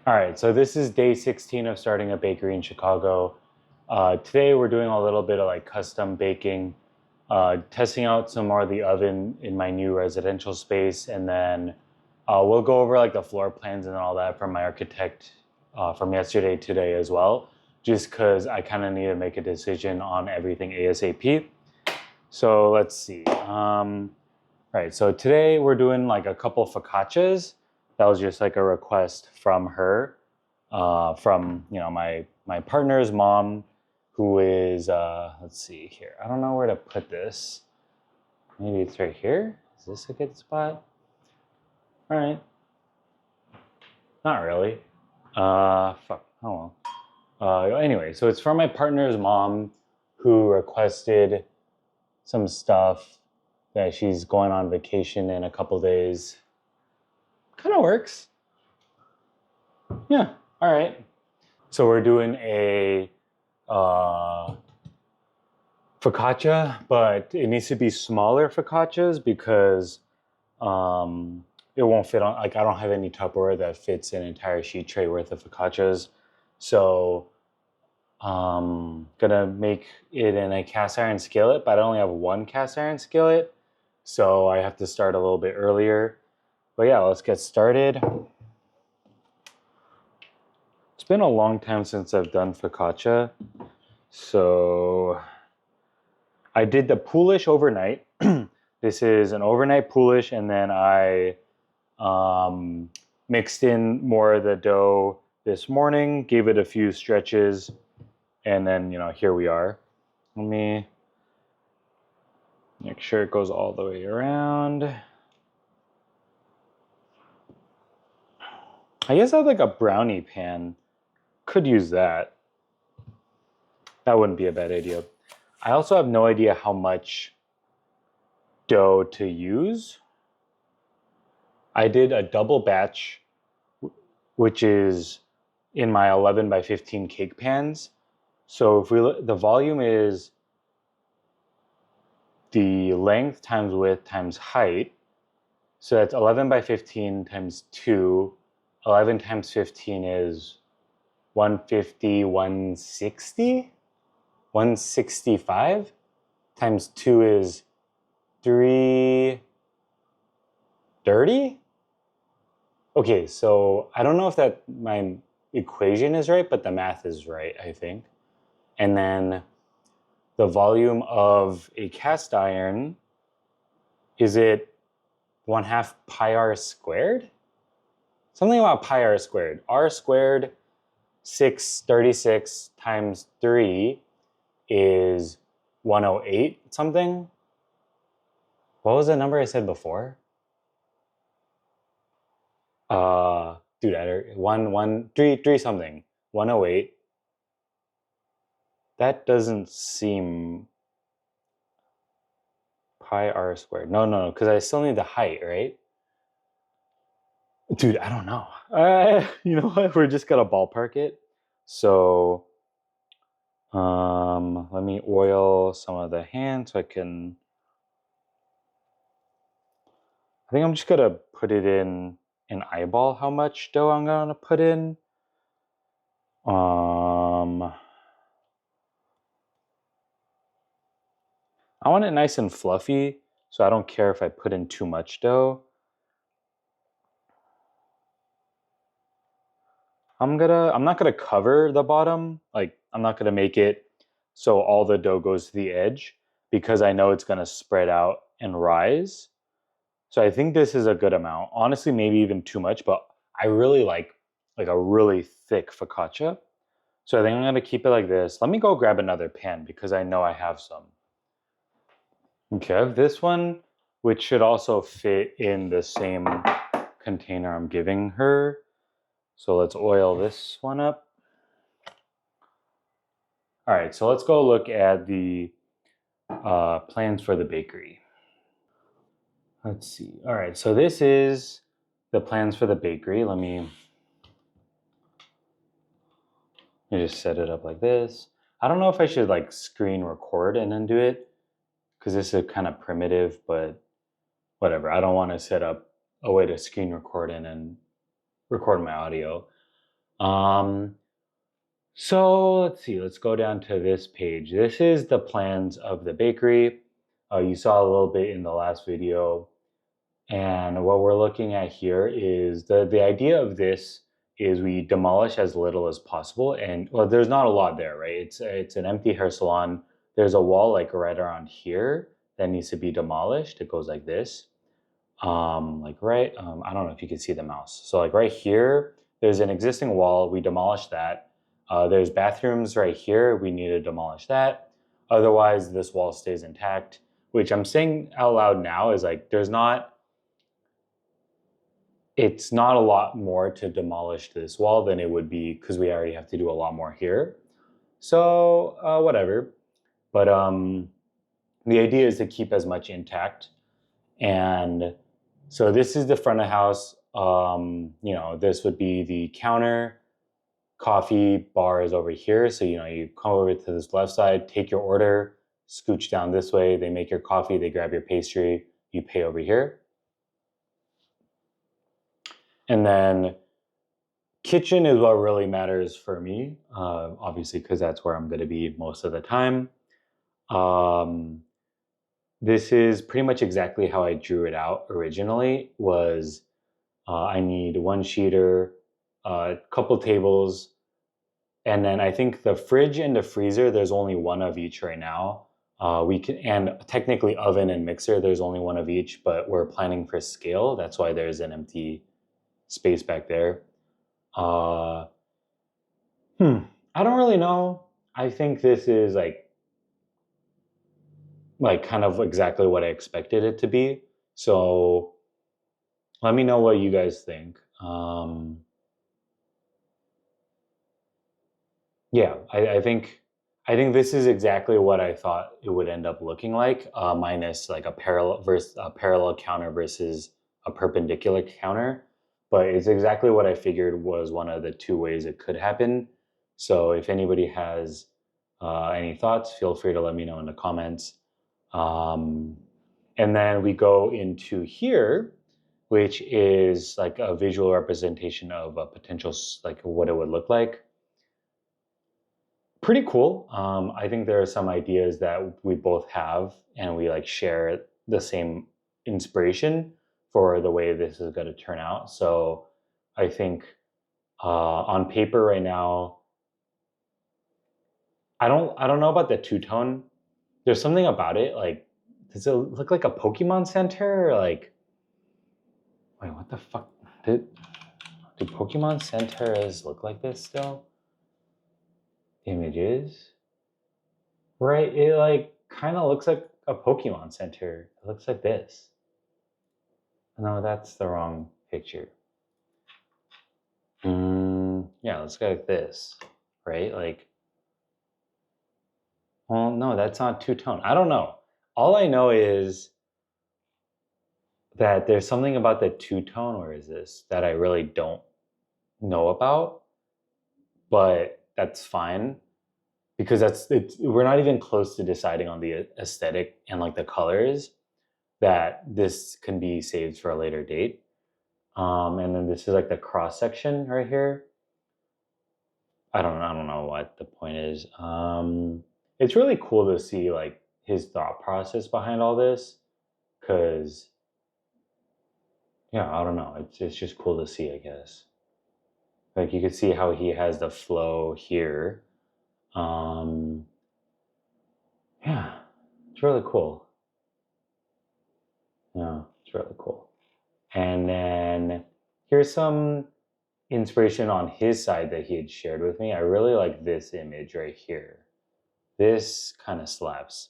All right, so this is day 16 of starting a bakery in Chicago. Today we're doing a little bit of like custom baking, testing out some more of the oven in my new residential space, and then we'll go over like the floor plans and all that from my architect from yesterday today as well, just because I kind of need to make a decision on everything ASAP. So let's see. All right, so today we're doing like a couple focaccias. That was just like a request from her, from my partner's mom, who is let's see here. I don't know where to put this. Maybe it's right here. Is this a good spot? All right, not really. Fuck. Oh well. Anyway, so it's from my partner's mom, who requested some stuff that she's going on vacation in a couple days. Kind of works. Yeah. All right. So we're doing a uh, focaccia, but it needs to be smaller focaccias because it won't fit on. Like I don't have any Tupperware that fits an entire sheet tray worth of focaccias. So gonna make it in a cast iron skillet, but I only have one cast iron skillet, so I have to start a little bit earlier. But yeah, let's get started. It's been a long time since I've done focaccia. So I did the poolish overnight. This is an overnight poolish, and then I mixed in more of the dough this morning, gave it a few stretches, and then here we are. Let me make sure it goes all the way around. I guess I have like a brownie pan. Could use that. That wouldn't be a bad idea. I also have no idea how much dough to use. I did a double batch, which is in my 11 by 15 cake pans. So if the volume is the length times width times height. So that's 11 by 15 times 2. 11 times 15 is 150, 160, 165 times 2 is 330. Okay, so I don't know if that my equation is right, but the math is right, I think. And then the volume of a cast iron, is it 1/2 pi r squared? Something about pi r squared. R squared 636 times 3 is 108 something. What was the number I said before? Dude, three something. 108. That doesn't seem pi r squared. No, because I still need the height, right? Dude, I don't know. You know what? We're just gonna ballpark it. So, let me oil some of the hand so I can. I think I'm just gonna put it in an eyeball how much dough I'm gonna put in. I want it nice and fluffy, so I don't care if I put in too much dough. I'm not gonna cover the bottom. Like I'm not gonna make it so all the dough goes to the edge because I know it's gonna spread out and rise. So I think this is a good amount. Honestly, maybe even too much, but I really like a really thick focaccia. So I think I'm gonna keep it like this. Let me go grab another pan because I know I have some. Okay, I have this one, which should also fit in the same container I'm giving her. So let's oil this one up. All right, so let's go look at the plans for the bakery. Let's see. All right, so this is the plans for the bakery. Let me just set it up like this. I don't know if I should like screen record and then do it because this is kind of primitive, but whatever. I don't want to set up a way to screen record and then record my audio. Um, so let's see, let's go down to this page. This is the plans of the bakery. You saw a little bit in the last video. And what we're looking at here is the idea of this is we demolish as little as possible. And well, there's not a lot there, right? It's an empty hair salon. There's a wall like right around here that needs to be demolished. It goes like this. I don't know if you can see the mouse. So like right here, there's an existing wall. We demolished that. There's bathrooms right here. We need to demolish that. Otherwise, this wall stays intact, which I'm saying out loud now is like, it's not a lot more to demolish this wall than it would be because we already have to do a lot more here. So whatever. But the idea is to keep as much intact. And so this is the front of house. This would be the counter. Coffee bar is over here. So, you come over to this left side, take your order, scooch down this way. They make your coffee, they grab your pastry, you pay over here. And then kitchen is what really matters for me, obviously, because that's where I'm going to be most of the time. This is pretty much exactly how I drew it out originally. I need one sheeter, a couple tables, and then I think the fridge and the freezer, there's only one of each right now. And technically oven and mixer, there's only one of each, but we're planning for scale. That's why there's an empty space back there. I don't really know. I think this is like kind of exactly what I expected it to be. So let me know what you guys think. Yeah, I think this is exactly what I thought it would end up looking like, minus like a parallel counter versus a perpendicular counter. But it's exactly what I figured was one of the two ways it could happen. So if anybody has any thoughts, feel free to let me know in the comments. And then we go into here, which is like a visual representation of a potential, like what it would look like. Pretty cool. I think there are some ideas that we both have and we like share the same inspiration for the way this is going to turn out. So I think on paper right now, I don't know about the two-tone. There's something about it. Like, does it look like a Pokemon Center? Or like, wait, what the fuck? Do Pokemon Centers look like this still? Images? Right, it like kind of looks like a Pokemon Center. It looks like this. No, that's the wrong picture. Yeah, let's go like this, right? Like, well, no, that's not two-tone. I don't know. All I know is that there's something about the two-tone, or is this, that I really don't know about, but that's fine because we're not even close to deciding on the aesthetic and like the colors, that this can be saved for a later date. And then this is like the cross section right here. I don't know what the point is. It's really cool to see like his thought process behind all this, because yeah, I don't know. It's just cool to see, I guess. Like you can see how he has the flow here. Yeah, it's really cool. Yeah, it's really cool. And then here's some inspiration on his side that he had shared with me. I really like this image right here. This kind of slaps.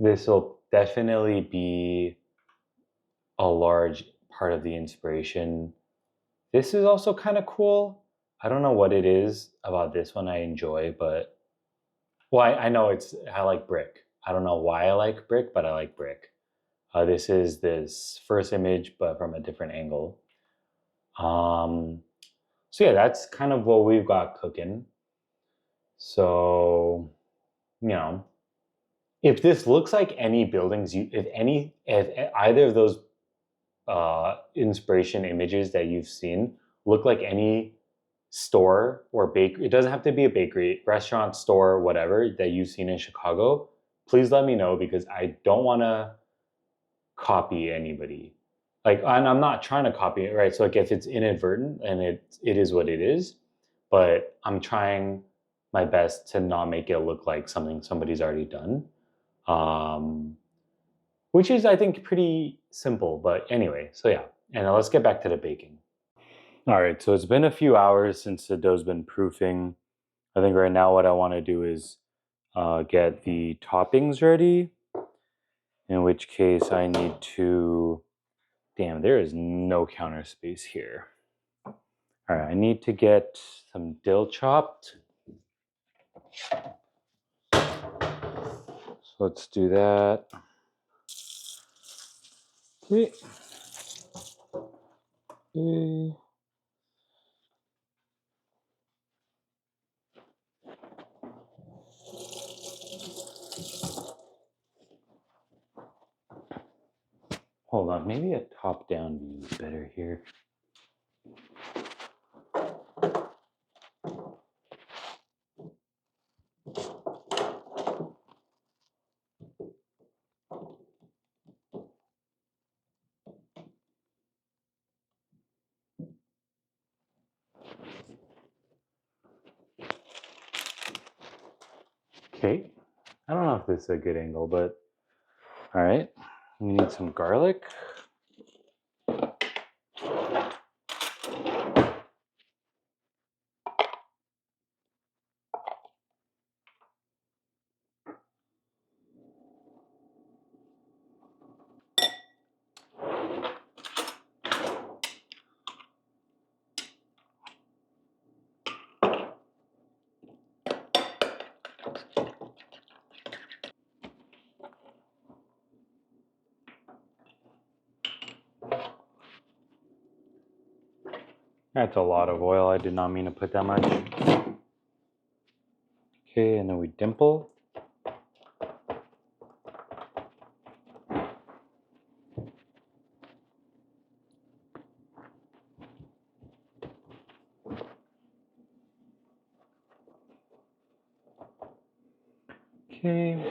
This will definitely be a large part of the inspiration. This is also kind of cool. I don't know what it is about this one I enjoy, but well, I know I like brick. I don't know why I like brick, but I like brick. This is this first image, but from a different angle. So yeah, that's kind of what we've got cooking. So, if this looks like any buildings, if either of those inspiration images that you've seen look like any store or bakery, it doesn't have to be a bakery, restaurant, store, whatever that you've seen in Chicago, please let me know because I don't want to copy anybody. Like, and I'm not trying to copy it, right? So like if it's inadvertent and it is what it is, but I'm trying my best to not make it look like something somebody's already done. Um, which is I think pretty simple, but anyway, so yeah. And now let's get back to the baking. All right, so it's been a few hours since the dough's been proofing. I think right now what I want to do is get the toppings ready, in which case I need to, damn, there is no counter space here. All right, I need to get some dill chopped. So let's do that. Okay. Okay. Hold on, maybe a top-down view is better here. Okay, I don't know if this is a good angle, but all right. We need some garlic. That's a lot of oil. I did not mean to put that much. Okay, and then we dimple. Okay.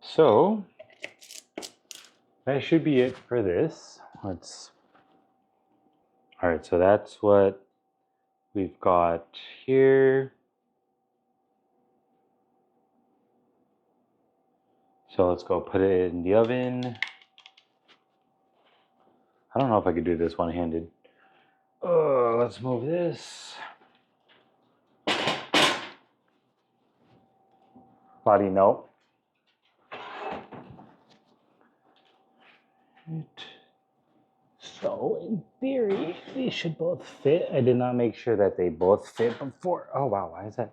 So that should be it for this. All right, so that's what we've got here. So let's go put it in the oven. I don't know if I could do this one-handed. Let's move this. Body, no. Right. So in theory, they should both fit. I did not make sure that they both fit before. Oh wow, why is that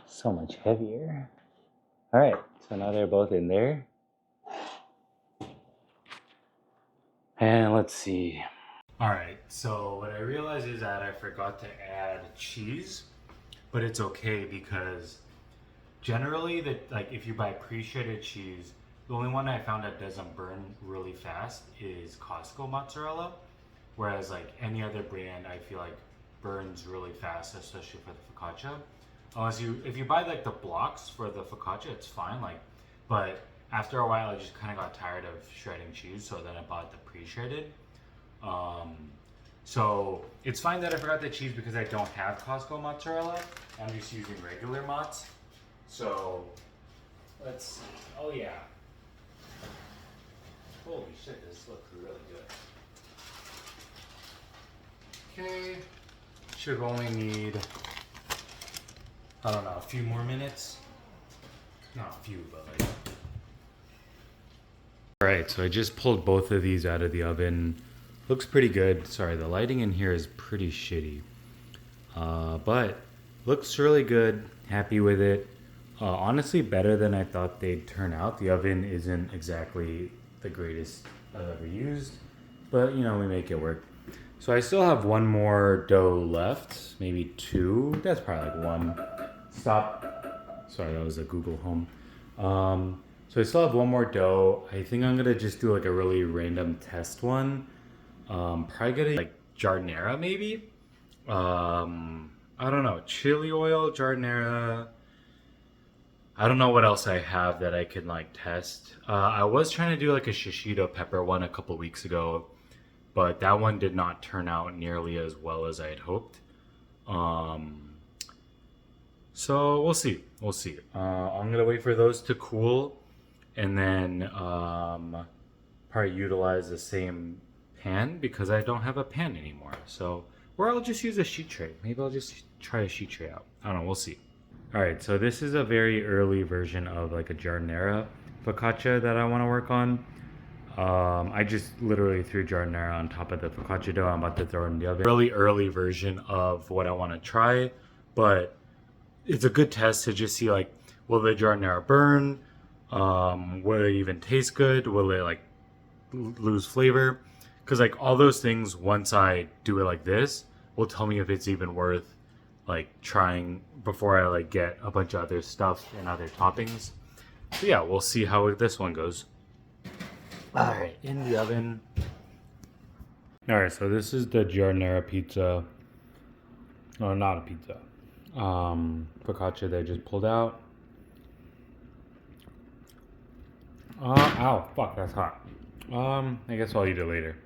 so much heavier? All right, so now they're both in there. And let's see. All right, so what I realized is that I forgot to add cheese, but it's okay because generally, like if you buy pre-shredded cheese, The only one I found that doesn't burn really fast is Costco mozzarella, whereas like any other brand, I feel like burns really fast, especially for the focaccia. If you buy like the blocks for the focaccia, it's fine. Like, but after a while, I just kind of got tired of shredding cheese, so then I bought the pre-shredded. Um, so it's fine that I forgot the cheese because I don't have Costco mozzarella. I'm just using regular mozz. So let's see. Oh yeah. Holy shit, this looks really good. Okay. Should only need, I don't know, a few more minutes. Not a few, but like. Alright, so I just pulled both of these out of the oven. Looks pretty good. Sorry, the lighting in here is pretty shitty. But looks really good. Happy with it. Honestly, better than I thought they'd turn out. The oven isn't exactly the greatest I've ever used, but you know, we make it work. So I still have one more dough left, maybe two. That's probably like one. Stop. Sorry, that was a Google Home. So I still have one more dough. I think I'm gonna just do like a really random test one. Probably gonna like jardinera maybe. I don't know, chili oil, jardinera. I don't know what else I have that I can like test. I was trying to do like a shishito pepper one a couple weeks ago, but that one did not turn out nearly as well as I had hoped. So we'll see. We'll see. I'm gonna wait for those to cool, and then probably utilize the same pan because I don't have a pan anymore. So, or I'll just use a sheet tray. Maybe I'll just try a sheet tray out. I don't know. We'll see. All right, so this is a very early version of like a jardinera focaccia that I want to work on. I just literally threw jardinera on top of the focaccia dough. I'm about to throw it in the oven. Really early version of what I want to try, but it's a good test to just see like, will the jardinera burn? Will it even taste good? Will it like lose flavor? Because like all those things, once I do it like this, will tell me if it's even worth like trying before I like get a bunch of other stuff and other toppings. So yeah, we'll see how this one goes. All right, in the oven. All right, so this is the jardinera pizza. No, not a pizza. Focaccia that I just pulled out. Ow, fuck, that's hot. I guess I'll eat it later.